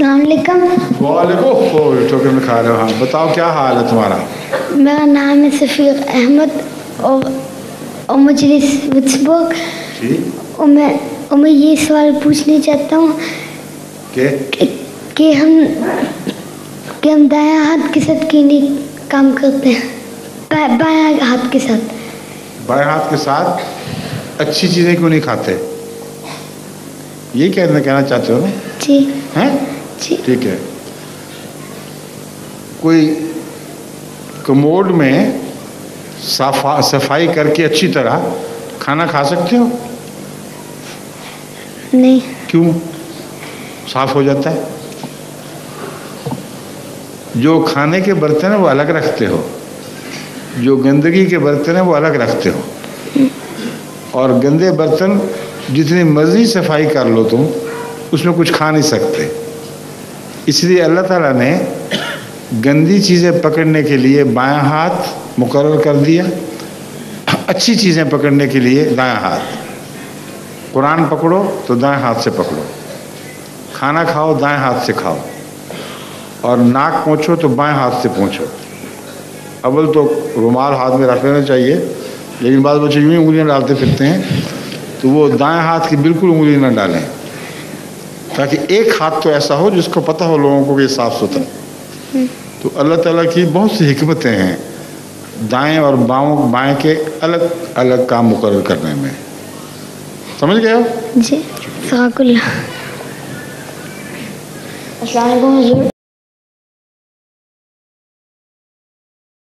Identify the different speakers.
Speaker 1: السلام علیکم.
Speaker 2: وعلیکم. ٹھوکر میں کھا رہے ہو؟ ہاں بتاؤ کیا حال ہے تمہارا؟
Speaker 1: میرا نام ہے شفیق احمد اور مجلس وٹسبرگ. اور میں یہ سوال پوچھنا چاہتا ہوں کہ ہم دایاں ہاتھ کے ساتھ کیوں نہیں کام کرتے ہیں؟ بایاں ہاتھ کے ساتھ.
Speaker 2: بائیں ہاتھ کے ساتھ اچھی چیزیں کیوں نہیں کھاتے؟ یہ کہنا چاہتے ہو نا؟
Speaker 1: جی.
Speaker 2: ہیں؟
Speaker 1: جی
Speaker 2: ٹھیک ہے. کوئی کموڈ میں صفائی کر کے اچھی طرح کھانا کھا سکتے ہو؟
Speaker 1: نہیں.
Speaker 2: کیوں؟ صاف ہو جاتا ہے. جو کھانے کے برتن ہیں وہ الگ رکھتے ہو، جو گندگی کے برتن ہیں وہ الگ رکھتے ہو. اور گندے برتن جتنی مرضی صفائی کر لو تم اس میں کچھ کھا نہیں سکتے. اس لیے اللہ تعالیٰ نے گندی چیزیں پکڑنے کے لیے بایاں ہاتھ مقرر کر دیا، اچھی چیزیں پکڑنے کے لیے دایاں ہاتھ. قرآن پکڑو تو دائیں ہاتھ سے پکڑو، کھانا کھاؤ دائیں ہاتھ سے کھاؤ، اور ناک پونچھو تو بائیں ہاتھ سے پونچھو. اول تو رومال ہاتھ میں رکھ لینا چاہیے، لیکن بعض بچے یوں ہی انگلیاں ڈالتے پھرتے ہیں، تو وہ دائیں ہاتھ کی بالکل انگلی نہ ڈالیں، تاکہ ایک ہاتھ تو ایسا ہو جس کو پتہ ہو لوگوں کو کہ یہ صاف ستھرا. تو اللہ تعالیٰ کی بہت سی حکمتیں ہیں دائیں اور بائیں کے الگ الگ کام مقرر کرنے میں. سمجھ گئے ہو؟
Speaker 1: جی. السلام علیکم حضور.